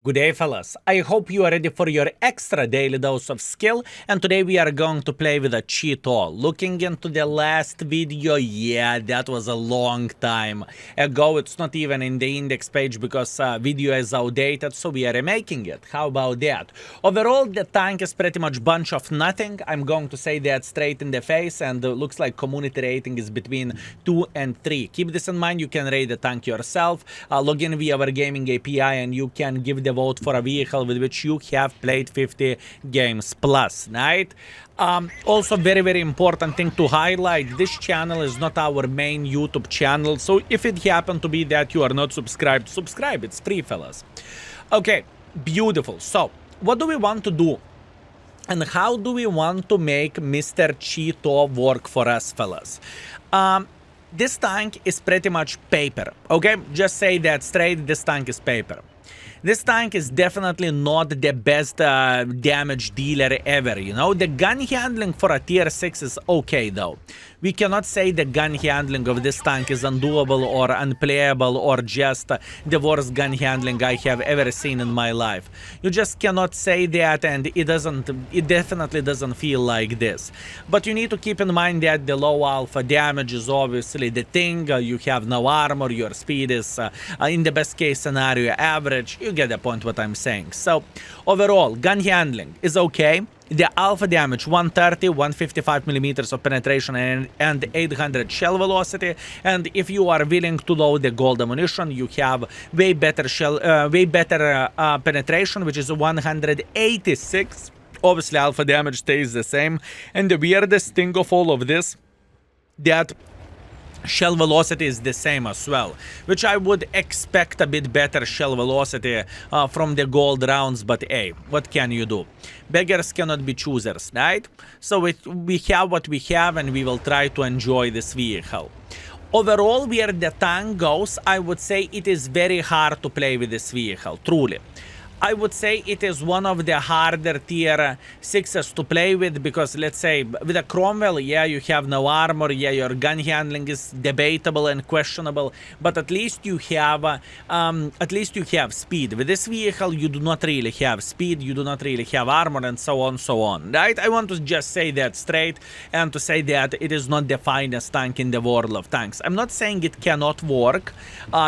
Good day, fellas. I hope you are ready for your extra daily dose of skill, and today we are going to play with a Cheeto. Looking into the last video, yeah, that was a long time ago. It's not even in the index page because video is outdated, so we are remaking it. How about that? Overall, the tank is pretty much bunch of nothing. I'm going to say that straight in the face, and looks like community rating is between 2 and 3. Keep this in mind. You can rate the tank yourself. Log in via our gaming API, and you can give the vote for a vehicle with which you have played 50 games plus, right? Also, very important thing to highlight, this channel is not our main YouTube channel, so if it happened to be that you are not subscribed, subscribe, it's free, fellas. Okay, beautiful. So what do we want to do, and how do we want to make Mr. Cheeto work for us, fellas? This tank is pretty much paper, okay? Just say that straight, this tank is paper. This tank is definitely not the best damage dealer ever, you know? The gun handling for a tier 6 is okay, though. We cannot say the gun handling of this tank is undoable or unplayable or just the worst gun handling I have ever seen in my life. You just cannot say that, and it definitely doesn't feel like this. But you need to keep in mind that the low alpha damage is obviously the thing. You have no armor, your speed is, in the best case scenario, average. You get the point what I'm saying. So overall, gun handling is okay. The alpha damage 130, 155 millimeters of penetration and 800 shell velocity. And if you are willing to load the gold ammunition, you have way better penetration, which is 186. Obviously, alpha damage stays the same. And the weirdest thing of all of this, that shell velocity is the same as well, which I would expect a bit better shell velocity from the gold rounds, but hey, what can you do? Beggars cannot be choosers, right? So we have what we have, and we will try to enjoy this vehicle. Overall, where the tank goes, I would say it is very hard to play with this vehicle, truly. I would say it is one of the harder tier 6s to play with, because let's say with a Cromwell, yeah, you have no armor, yeah, your gun handling is debatable and questionable, but at least you have speed. With this vehicle, you do not really have speed, you do not really have armor, and so on, right? I want to just say that straight, and to say that it is not the finest tank in the world of tanks. I'm not saying it cannot work,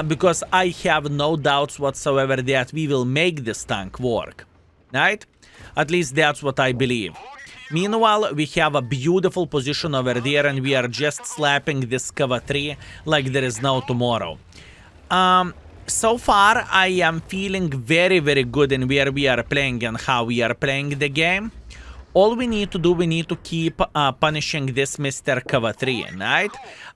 because I have no doubts whatsoever that we will make this tank work, right? At least that's what I believe. Meanwhile, we have a beautiful position over there, and we are just slapping this cover 3 like there is no tomorrow. So far, I am feeling very good in where we are playing and how we are playing the game. All we need to do, we need to keep punishing this Mr. Cover 3, right?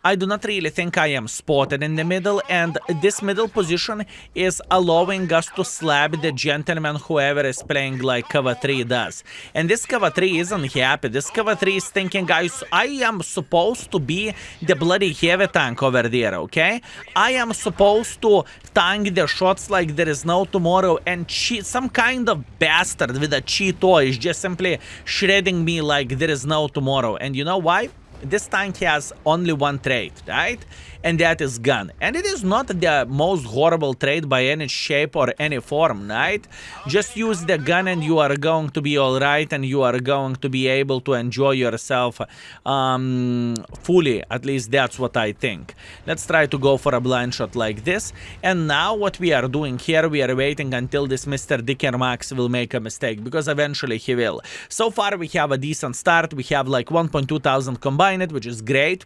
I do not really think I am spotted in the middle, and this middle position is allowing us to slap the gentleman whoever is playing like Cover 3 does. And this Cover 3 isn't happy. This Cover 3 is thinking, guys, I am supposed to be the bloody heavy tank over there, okay? I am supposed to tank the shots like there is no tomorrow, and some kind of bastard with a Cheeto is just simply shredding me like there is no tomorrow. And you know why? This tank has only one trait, right? And that is gun. And it is not the most horrible trait by any shape or any form, right? Just use the gun and you are going to be alright, and you are going to be able to enjoy yourself fully. At least that's what I think. Let's try to go for a blind shot like this. And now what we are doing here, we are waiting until this Mr. Dicker Max will make a mistake, because eventually he will. So far we have a decent start. We have like 1.2 thousand combined, which is great.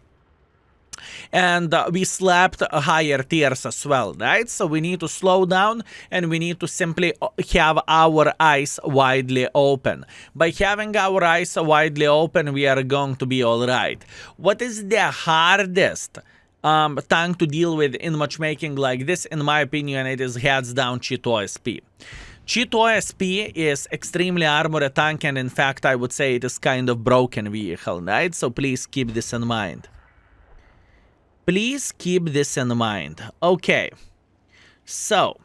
And we slapped higher tiers as well, right? So we need to slow down, and we need to simply have our eyes widely open. By having our eyes widely open, we are going to be alright. What is the hardest tank to deal with in matchmaking like this? In my opinion, it is hands down Cheeto SP. Cheeto SP is extremely armored tank, and in fact, I would say it is kind of broken vehicle, right? So please keep this in mind. Please keep this in mind. Okay, so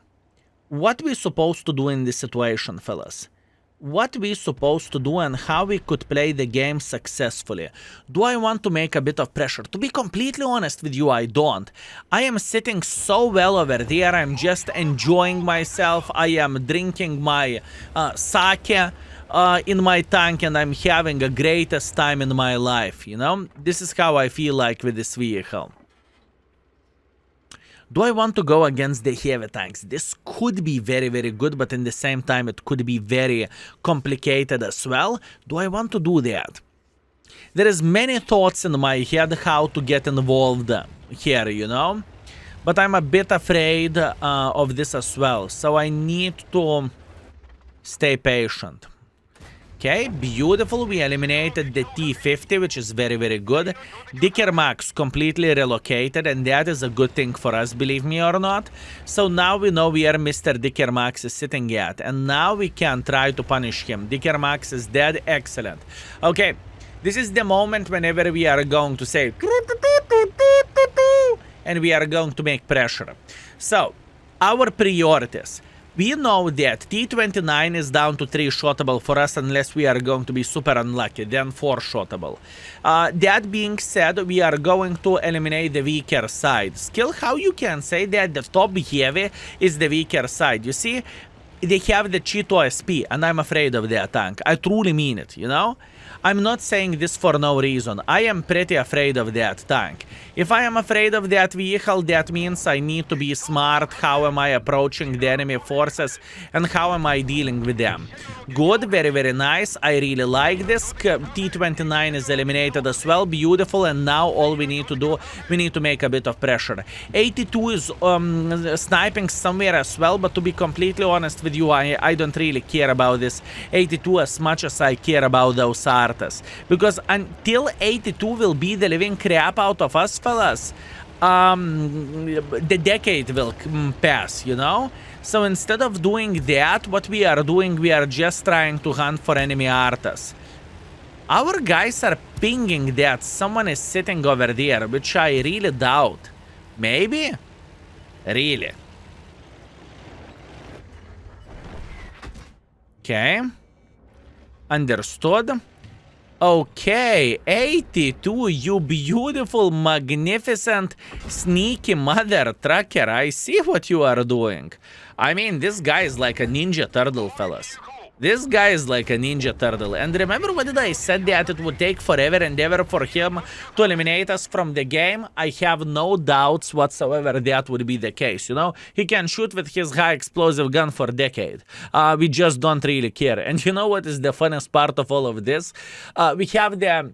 what we supposed to do in this situation, fellas? what we supposed to do and how we could play the game successfully. Do I want to make a bit of pressure? To be completely honest with you, I don't. I am sitting so well over there. I'm just enjoying myself. I am drinking my sake in my tank, and I'm having the greatest time in my life, you know? This is how I feel like with this vehicle. Do I want to go against the heavy tanks? This could be very, very good, but in the same time, it could be very complicated as well. Do I want to do that? There is many thoughts in my head how to get involved here, you know? But I'm a bit afraid of this as well, so I need to stay patient. Okay, beautiful. We eliminated the T-50, which is very, very good. Dicker Max completely relocated, and that is a good thing for us, believe me or not. So now we know where Mr. Dicker Max is sitting at, and now we can try to punish him. Dicker Max is dead. Excellent. Okay, this is the moment whenever we are going to say and we are going to make pressure. So, our priorities. We know that T-29 is down to 3 shottable for us unless we are going to be super unlucky, then 4 shottable. That being said, we are going to eliminate the weaker side. Skill, how you can say that the top heavy is the weaker side? You see, they have the Cheeto SP, and I'm afraid of their tank. I truly mean it, you know? I'm not saying this for no reason. I am pretty afraid of that tank. If I am afraid of that vehicle, that means I need to be smart. How am I approaching the enemy forces and how am I dealing with them? Good, very, very nice. I really like this. T-29 is eliminated as well. Beautiful. And now all we need to do, we need to make a bit of pressure. 82 is sniping somewhere as well, but to be completely honest with you, I don't really care about this 82 as much as I care about those artists. Because until 82 will be the living crap out of us, fellas, the decade will pass, you know? So instead of doing that, what we are doing, we are just trying to hunt for enemy artists. Our guys are pinging that someone is sitting over there, which I really doubt. Maybe? Really? Okay. Understood. Okay, 82, you beautiful, magnificent, sneaky mother trucker. I see what you are doing. I mean, this guy is like a ninja turtle, fellas. This guy is like a ninja turtle. And remember what did I said that it would take forever and ever for him to eliminate us from the game? I have no doubts whatsoever that would be the case, you know? He can shoot with his high explosive gun for a decade. We just don't really care. And you know what is the funniest part of all of this? We have the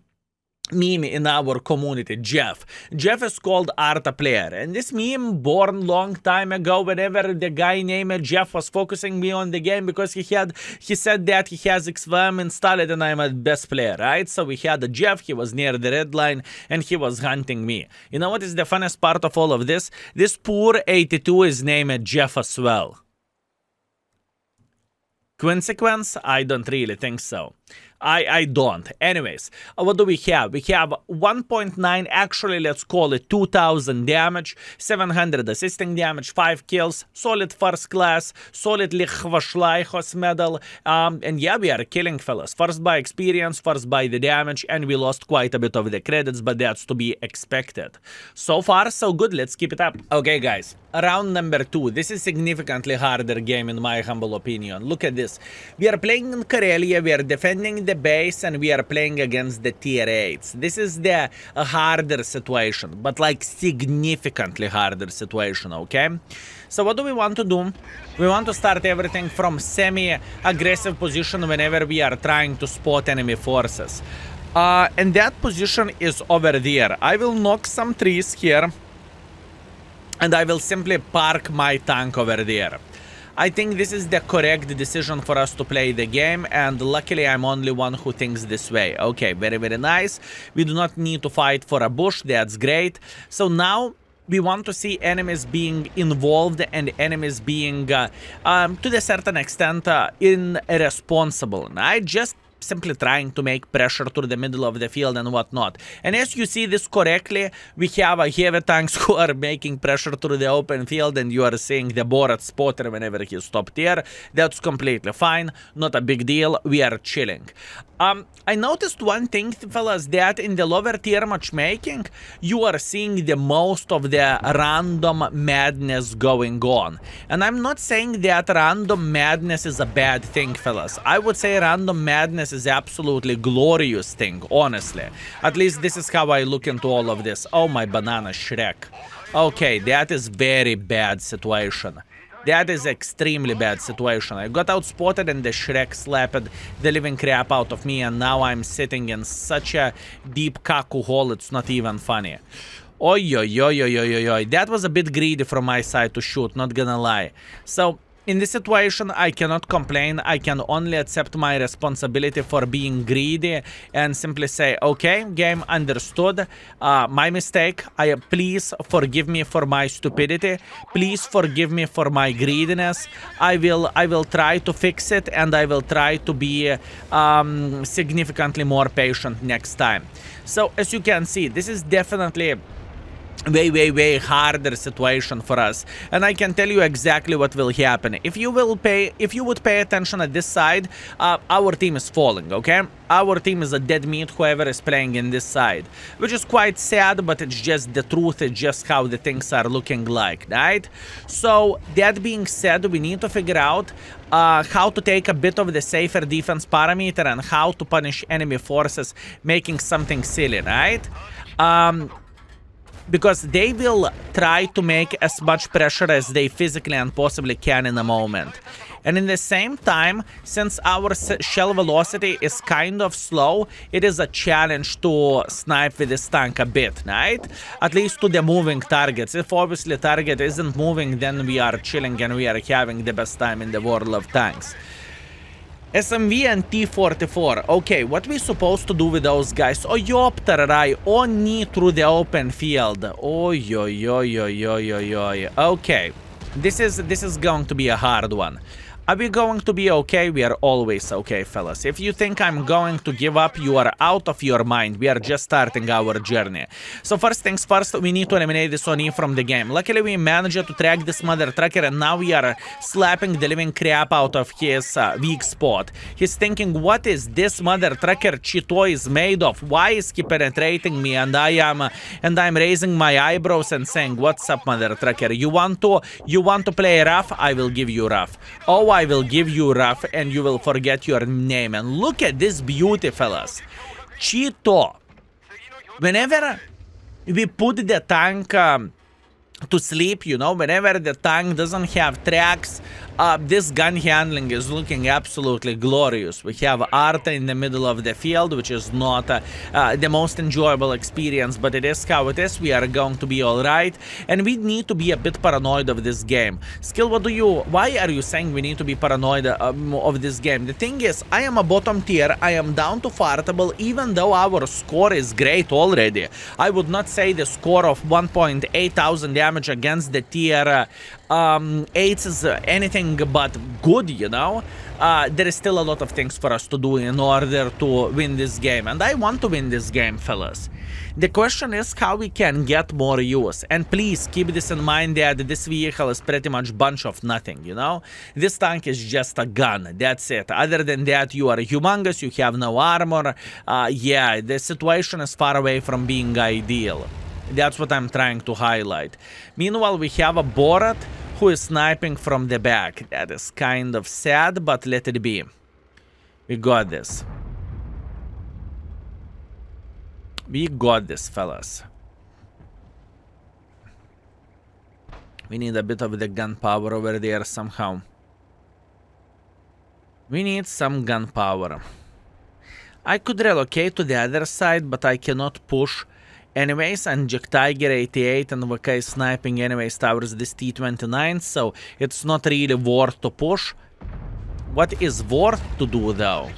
meme in our community, Jeff. Jeff is called Arta Player, and this meme born long time ago whenever the guy named Jeff was focusing me on the game because he said that he has XVM installed and I'm a best player, right? So we had a Jeff, he was near the red line and he was hunting me. You know what is the funniest part of all of this? This poor 82 is named Jeff as well. Consequence? I don't really think so. I don't. Anyways, what do we have? We have 1.9, actually, let's call it 2,000 damage, 700 assisting damage, 5 kills, solid first class, solidly Chvashlychos medal, and yeah, we are killing fellas. First by experience, first by the damage, and we lost quite a bit of the credits, but that's to be expected. So far, so good. Let's keep it up. Okay, guys. Round number 2. This is significantly harder game in my humble opinion. Look at this. We are playing in Karelia, we are defending the base, and we are playing against the tier 8s. This is the harder situation, but like significantly harder situation, okay? So what do we want to do? We want to start everything from semi-aggressive position whenever we are trying to spot enemy forces. And that position is over there. I will knock some trees here, and I will simply park my tank over there. I think this is the correct decision for us to play the game, and luckily I'm only one who thinks this way. Okay, very, very nice. We do not need to fight for a bush, that's great. So now we want to see enemies being involved and enemies being, to a certain extent, irresponsible. I just simply trying to make pressure to the middle of the field and whatnot. And as you see this correctly, we have a heavy tanks who are making pressure to the open field, and you are seeing the Borat spotter whenever he stopped there. That's completely fine, not a big deal, we are chilling. I noticed one thing, fellas, that in the lower tier matchmaking, you are seeing the most of the random madness going on. And I'm not saying that random madness is a bad thing, fellas. I would say random madness is absolutely glorious thing, honestly. At least this is how I look into all of this. Oh, my banana Shrek. Okay, that is very bad situation. That is extremely bad situation. I got outspotted and the Shrek slapped the living crap out of me, and now I'm sitting in such a deep kaku hole, it's not even funny. Oi, oi, oi, oi, oi, oi. That was a bit greedy from my side to shoot, not gonna lie. So, in this situation, I cannot complain. I can only accept my responsibility for being greedy and simply say, okay, game, understood. My mistake. Please forgive me for my stupidity. Please forgive me for my greediness. I will try to fix it, and I will try to be significantly more patient next time. So, as you can see, this is definitely way harder situation for us, and I can tell you exactly what will happen. If you would pay attention at this side, our team is falling, okay? Our team is a dead meat, whoever is playing in this side, which is quite sad, but it's just the truth, it's just how the things are looking like, right? So that being said, we need to figure out how to take a bit of the safer defense parameter and how to punish enemy forces making something silly, right? Because they will try to make as much pressure as they physically and possibly can in a moment. And in the same time, since our shell velocity is kind of slow, it is a challenge to snipe with this tank a bit, right? At least to the moving targets. If obviously target isn't moving, then we are chilling and we are having the best time in the world of tanks. SMV and T-44. Okay, what we supposed to do with those guys? Oyopter, Rai. Oni through the open field. Oy, oy, oy, oy, oy, oy, oy. Okay, this is going to be a hard one. Are we going to be okay? We are always okay, fellas. If you think I'm going to give up, you are out of your mind. We are just starting our journey. So first things first, we need to eliminate this Oni from the game. Luckily, we managed to track this mother trucker, and now we are slapping the living crap out of his weak spot. He's thinking, what is this mother trucker Chito is made of? Why is he penetrating me? And I'm raising my eyebrows and saying, what's up, mother trucker? You want to play rough? I will give you rough. Oh, I will give you rough, and you will forget your name. And look at this beauty, fellas. Chito. Whenever we put the tank to sleep, you know, whenever the tank doesn't have tracks, this gun handling is looking absolutely glorious. We have Arta in the middle of the field, which is not the most enjoyable experience, but it is how it is. We are going to be alright, and we need to be a bit paranoid of this game. Skill, why are you saying we need to be paranoid of this game? The thing is, I am a bottom tier, I am down to fartable, even though our score is great already. I would not say the score of 1.8 thousand damage against the tier 8s is anything but good, you know. There is still a lot of things for us to do in order to win this game, and I want to win this game, fellas. The question is how we can get more use, and please keep this in mind that this vehicle is pretty much bunch of nothing, you know. This tank is just a gun, that's it. Other than that, you are humongous, you have no armor. Yeah, the situation is far away from being ideal. That's what I'm trying to highlight. Meanwhile, we have a Borat who is sniping from the back. That is kind of sad, but let it be. We got this. We got this, fellas. We need a bit of the gunpowder over there somehow. We need some gunpowder. I could relocate to the other side, but I cannot push. Anyways, and Jack Tiger 88 and VK is sniping anyways towards this T29, so it's not really worth to push. What is worth to do though?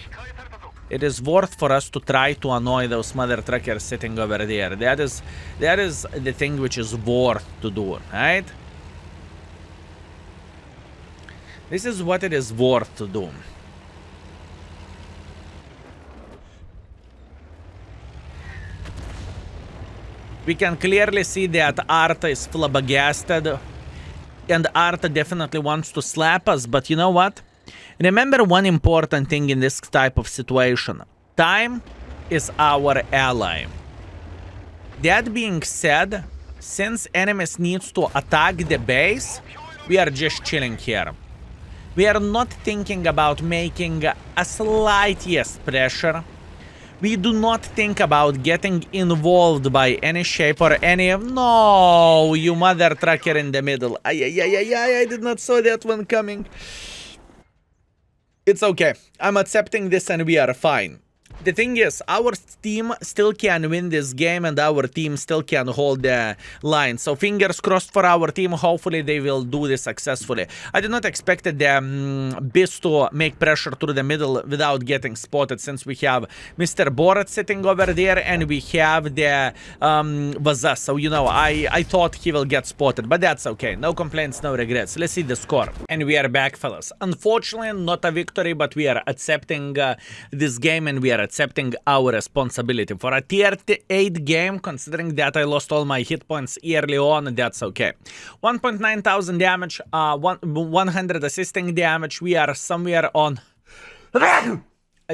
It is worth for us to try to annoy those mother truckers sitting over there. That is the thing which is worth to do, right? This is what it is worth to do. We can clearly see that Arta is flabbergasted. And Arta definitely wants to slap us, but you know what? Remember one important thing in this type of situation. Time is our ally. That being said, since enemies needs to attack the base, we are just chilling here. We are not thinking about making a slightest pressure. We do not think about getting involved by any shape or any... No, you mother trucker in the middle. I did not saw that one coming. It's okay. I'm accepting this and we are fine. The thing is, our team still can win this game and our team still can hold the line. So fingers crossed for our team. Hopefully they will do this successfully. I did not expect the Beast to make pressure through the middle without getting spotted, since we have Mr. Borat sitting over there and we have the Vaza. So, you know, I thought he will get spotted, but that's okay. No complaints, no regrets. Let's see the score. And we are back, fellas. Unfortunately, not a victory, but we are accepting this game and we are accepting our responsibility. For a tier 8 game, considering that I lost all my hit points early on, that's okay. 1.9 thousand damage, 100 assisting damage. We are somewhere on... I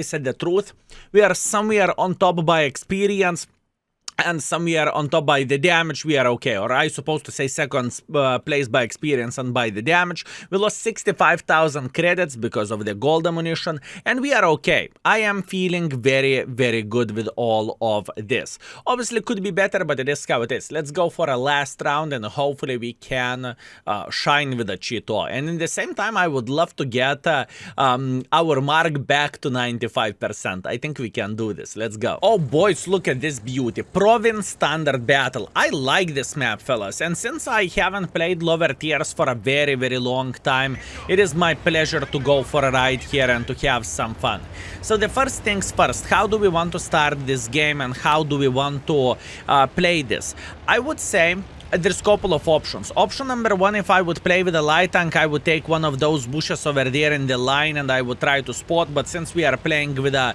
said the truth. We are somewhere on top by experience. And somewhere on top by the damage, we are okay. Or I supposed to say second place by experience and by the damage. We lost 65,000 credits because of the gold ammunition, and we are okay. I am feeling very, very good with all of this. Obviously, could be better, but it is how it is. Let's go for a last round, and hopefully we can shine with a Cheeto. And in the same time, I would love to get our mark back to 95%. I think we can do this. Let's go. Oh, boys, look at this beauty. Province Standard Battle. I like this map, fellas, and since I haven't played lower tiers for a very, very long time, it is my pleasure to go for a ride here and to have some fun. So the first things first, how do we want to start this game and how do we want to play this? I would say there's a couple of options. Option number one, if I would play with a light tank, I would take one of those bushes over there in the line and I would try to spot. But since we are playing with a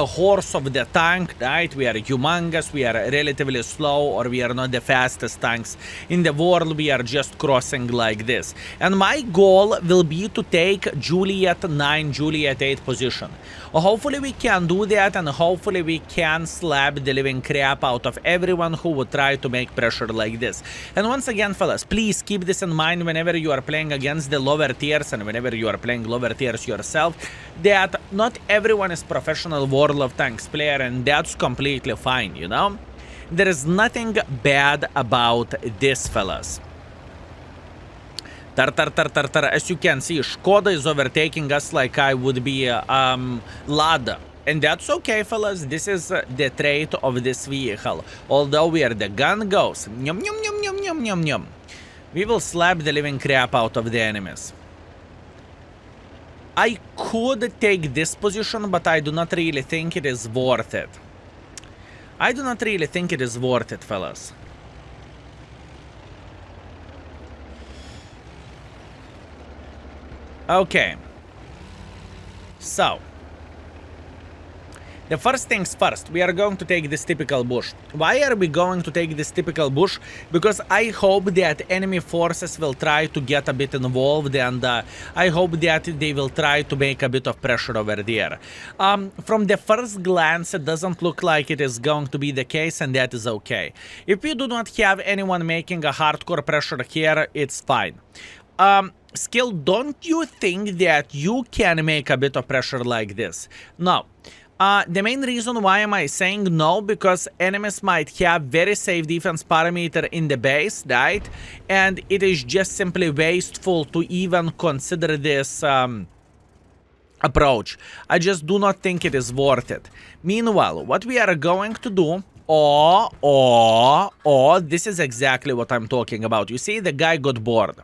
horse of the tank, right? We are humongous, we are relatively slow, or we are not the fastest tanks in the world. We are just crossing like this. And my goal will be to take Juliet 9, Juliet 8 position. Hopefully we can do that, and hopefully we can slap the living crap out of everyone who would try to make pressure like this. And once again, fellas, please keep this in mind whenever you are playing against the lower tiers and whenever you are playing lower tiers yourself, that not everyone is professional World of Tanks player, and that's completely fine, you know? There is nothing bad about this, fellas. As you can see, Skoda is overtaking us like I would be Lada. And that's okay, fellas. This is the trait of this vehicle. Although where the gun goes, nyum, nyum, nyum, nyum, nyum, nyum, nyum, we will slap the living crap out of the enemies. I could take this position, but I do not really think it is worth it. I do not really think it is worth it, fellas. Okay. So, the first things first, we are going to take this typical bush. Why are we going to take this typical bush? Because I hope that enemy forces will try to get a bit involved, and I hope that they will try to make a bit of pressure over there. From the first glance, it doesn't look like it is going to be the case, and that is okay. If we do not have anyone making a hardcore pressure here, it's fine. Skill, don't you think that you can make a bit of pressure like this? No. The main reason why am I saying no, because enemies might have very safe defense parameter in the base, right? And it is just simply wasteful to even consider this approach. I just do not think it is worth it. Meanwhile, what we are going to do, this is exactly what I'm talking about. You see, the guy got bored.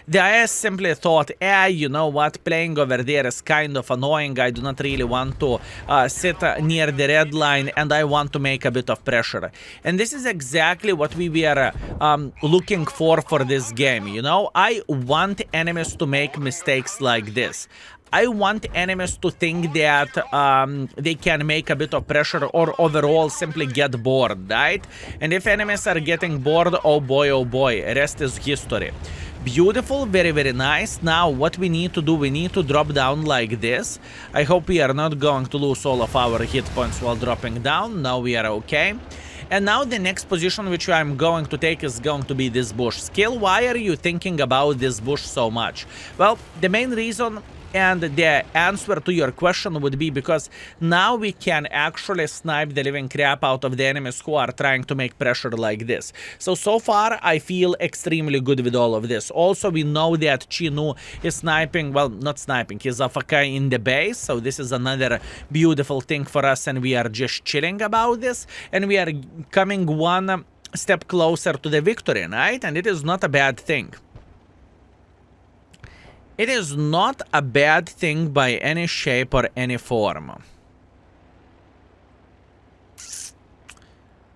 The IS simply thought, you know what, playing over there is kind of annoying. I do not really want to sit near the red line, and I want to make a bit of pressure. And this is exactly what we were looking for this game, you know? I want enemies to make mistakes like this. I want enemies to think that they can make a bit of pressure or overall simply get bored, right? And if enemies are getting bored, oh boy, rest is history. Beautiful, very, very nice. Now, what we need to do, we need to drop down like this. I hope we are not going to lose all of our hit points while dropping down. Now we are okay. And now the next position which I'm going to take is going to be this bush. Skill, why are you thinking about this bush so much? Well, the main reason and the answer to your question would be because now we can actually snipe the living crap out of the enemies who are trying to make pressure like this. So far, I feel extremely good with all of this. Also, we know that Chinu is sniping, well, not sniping, he's AFK in the base, so this is another beautiful thing for us, and we are just chilling about this, and we are coming one step closer to the victory, right? And it is not a bad thing. It is not a bad thing by any shape or any form.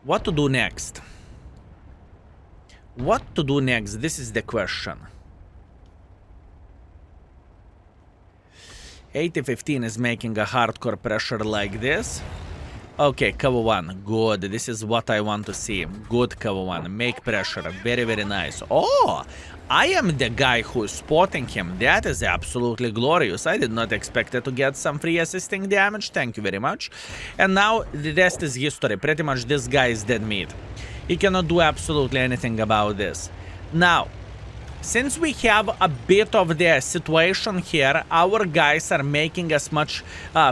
What to do next? What to do next? This is the question. 80-15 is making a hardcore pressure like this. Okay, cover one. Good. This is what I want to see. Good, cover one. Make pressure. Very, very nice. Oh! I am the guy who is spotting him. That is absolutely glorious. I did not expect it to get some free assisting damage. Thank you very much. And now the rest is history. Pretty much this guy is dead meat. He cannot do absolutely anything about this. Now, since we have a bit of the situation here, our guys are making as much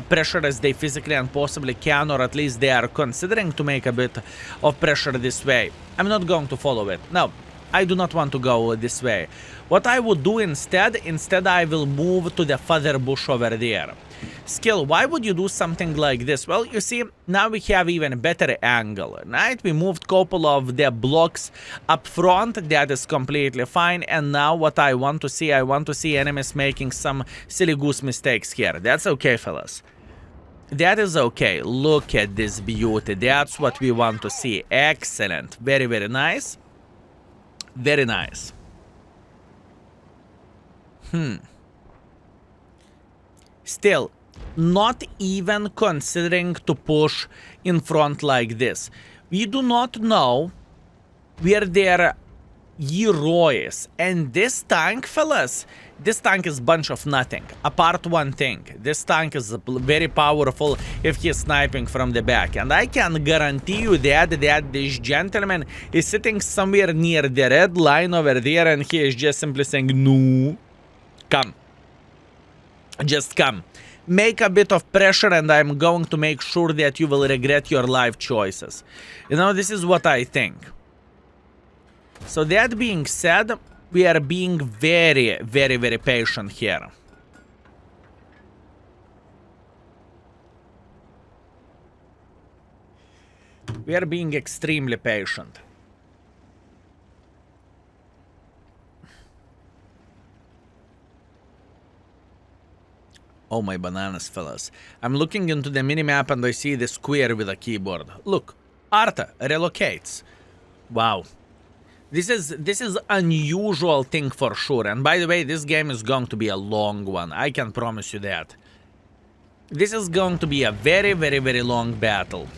pressure as they physically and possibly can, or at least they are considering to make a bit of pressure this way. I'm not going to follow it. No. I do not want to go this way. What I would do instead I will move to the further bush over there. Skill, why would you do something like this? Well, you see, now we have even better angle, right? We moved couple of the blocks up front, that is completely fine. And now what I want to see enemies making some silly goose mistakes here. That's okay, fellas. That is okay. Look at this beauty. That's what we want to see. Excellent. Very, very nice. Very nice. Still, not even considering to push in front like this. We do not know where their hero is. And this tank, fellas, this tank is bunch of nothing. Apart one thing, this tank is very powerful if he's sniping from the back. And I can guarantee you that this gentleman is sitting somewhere near the red line over there, and he is just simply saying, no, come. Just come. Make a bit of pressure, and I'm going to make sure that you will regret your life choices. You know, this is what I think. So that being said, we are being very, very, very patient here. We are being extremely patient. Oh my bananas, fellas. I'm looking into the minimap and I see the square with a keyboard. Look, Arta relocates. Wow. This is unusual thing for sure. And by the way, this game is going to be a long one. I can promise you that. This is going to be a very, very, very long battle.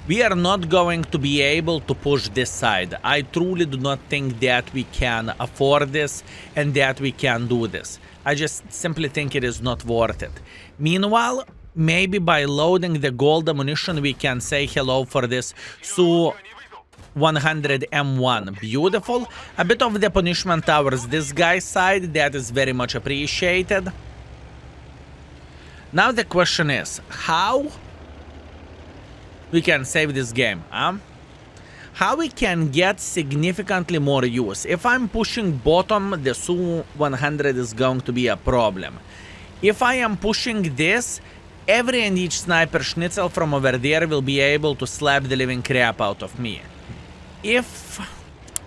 We are not going to be able to push this side. I truly do not think that we can afford this and that we can do this. I just simply think it is not worth it. Meanwhile, maybe by loading the gold ammunition, we can say hello for this Su 100 M1. Beautiful. A bit of the punishment towards this guy's side. That is very much appreciated. Now the question is, how we can save this game, huh? How we can get significantly more use? If I'm pushing bottom, the Su 100 is going to be a problem. If I am pushing this, every and each sniper schnitzel from over there will be able to slap the living crap out of me. If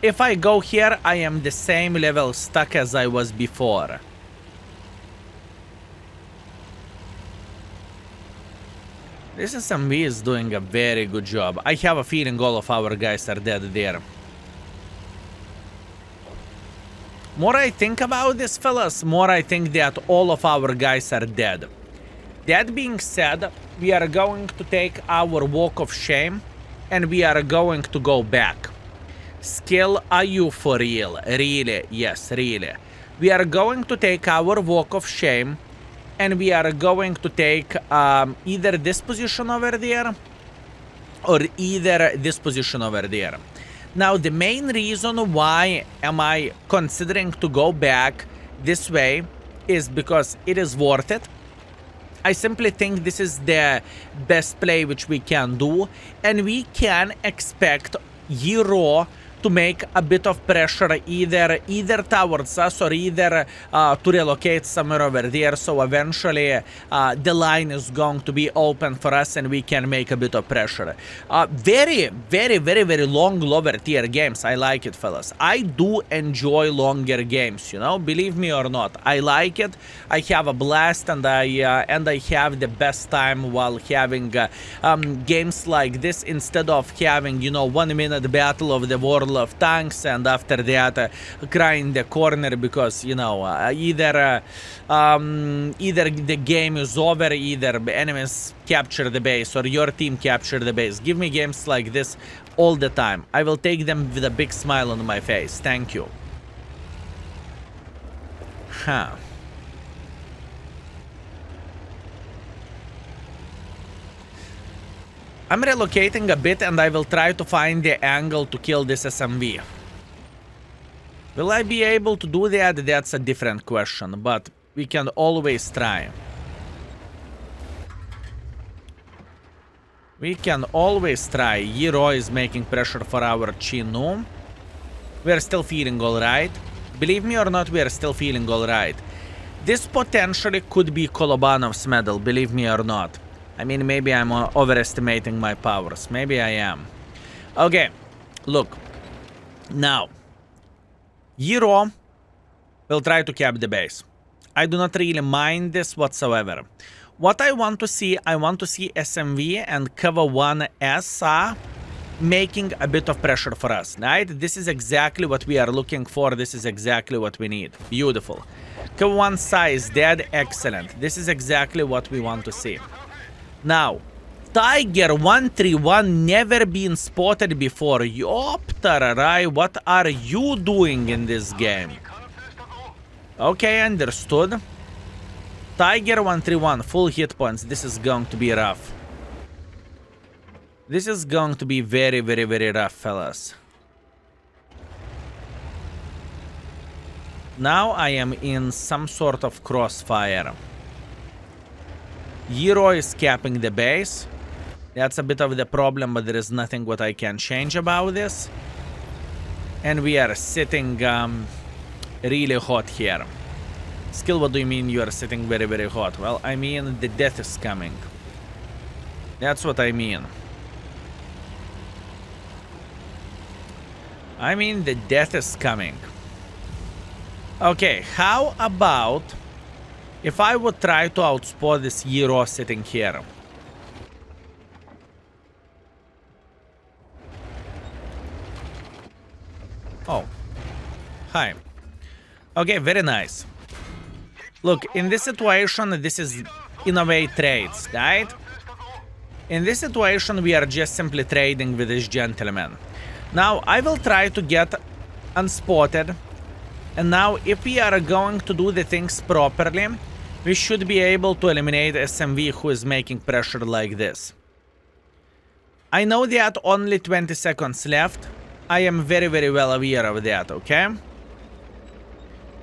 If I go here, I am the same level stuck as I was before. This SMV is doing a very good job. I have a feeling all of our guys are dead there. More I think about this, fellas, more I think that all of our guys are dead. That being said, we are going to take our walk of shame and we are going to go back. Skill, are you for real? Really? Yes, really. We are going to take our walk of shame and we are going to take either this position over there or either this position over there. Now, the main reason why am I considering to go back this way is because it is worth it. I simply think this is the best play which we can do, and we can expect Hero to make a bit of pressure either towards us or either to relocate somewhere over there, so eventually the line is going to be open for us and we can make a bit of pressure. Very long lower tier games. I like it, fellas. I do enjoy longer games, you know, believe me or not. I like it. I have a blast and I have the best time while having games like this instead of having, you know, 1 minute battle of the world of tanks and after that cry in the corner because, you know, either the game is over, either enemies capture the base or your team capture the base. Give me games like this all the time. I will take them with a big smile on my face. Thank you. Huh. I'm relocating a bit and I will try to find the angle to kill this SMV. Will I be able to do that? That's a different question, but we can always try. We can always try. Hero is making pressure for our Chinu. We are still feeling alright. Believe me or not, we are still feeling alright. This potentially could be Kolobanov's medal, believe me or not. I mean, maybe I'm overestimating my powers. Maybe I am. Okay, look. Now, Hero will try to cap the base. I do not really mind this whatsoever. What I want to see SMV and Cover 1S making a bit of pressure for us, right? This is exactly what we are looking for. This is exactly what we need. Beautiful. Cover 1 is dead. Excellent. This is exactly what we want to see. Now, Tiger 131 never been spotted before. Yoptararai, what are you doing in this game? Okay, understood. Tiger 131, full hit points. This is going to be rough. This is going to be very rough, fellas. Now I am in some sort of crossfire. Hero is capping the base. That's a bit of the problem, but there is nothing what I can change about this. And we are sitting really hot here. Skill, what do you mean you are sitting very hot? Well, I mean the death is coming. That's what I mean. I mean the death is coming. Okay, how about if I would try to outspot this Hero sitting here? Oh. Hi. Okay, very nice. Look, in this situation, this is in a way trades, right? In this situation, we are just simply trading with this gentleman. Now, I will try to get unspotted. And now, if we are going to do the things properly, we should be able to eliminate SMV who is making pressure like this. I know that only 20 seconds left. I am very well aware of that, okay?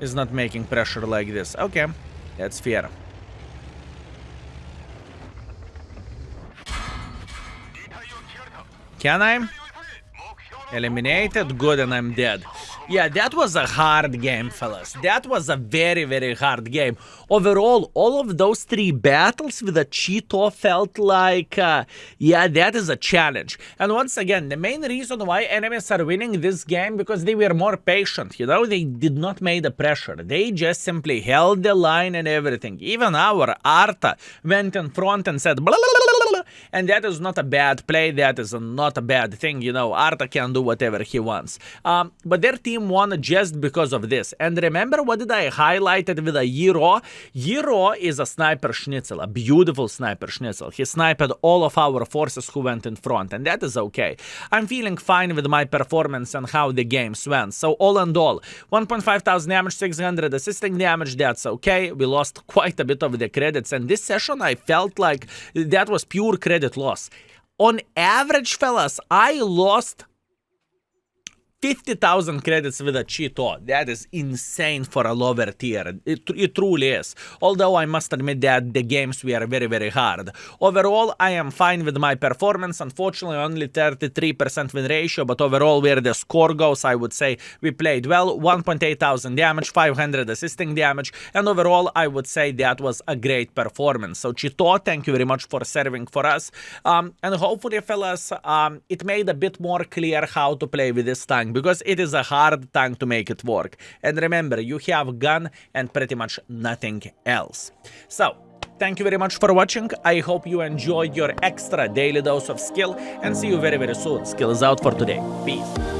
He's not making pressure like this. Okay, that's fair. Can I? Eliminated? Good, and I'm dead. Yeah, that was a hard game, fellas. That was a very, very hard game. Overall, all of those 3 battles with a Cheeto felt like, yeah, that is a challenge. And once again, the main reason why enemies are winning this game because they were more patient. You know, they did not make the pressure. They just simply held the line and everything. Even our Arta went in front and said, blah, blah, blah, blah, and that is not a bad play. That is not a bad thing. You know, Arta can do whatever he wants. But their team won just because of this. And remember what did I highlighted with a Yiro? Yiro is a sniper schnitzel, a beautiful sniper schnitzel. He sniped all of our forces who went in front, and that is okay. I'm feeling fine with my performance and how the games went. So all in all, 1.5 thousand damage, 600 assisting damage, that's okay. We lost quite a bit of the credits, and this session I felt like that was pure credit loss. On average, fellas, I lost 50,000 credits with a Cheeto. That is insane for a lower tier. It truly is. Although I must admit that the games were very, very hard. Overall, I am fine with my performance. Unfortunately, only 33% win ratio, but overall, where the score goes, I would say we played well. 1.8 thousand damage, 500 assisting damage, and overall, I would say that was a great performance. So Cheeto, thank you very much for serving for us. And hopefully, fellas, it made a bit more clear how to play with this tank, because it is a hard tank to make it work. And remember, you have gun and pretty much nothing else. So, thank you very much for watching. I hope you enjoyed your extra daily dose of skill, and see you very, very soon. Skill is out for today. Peace.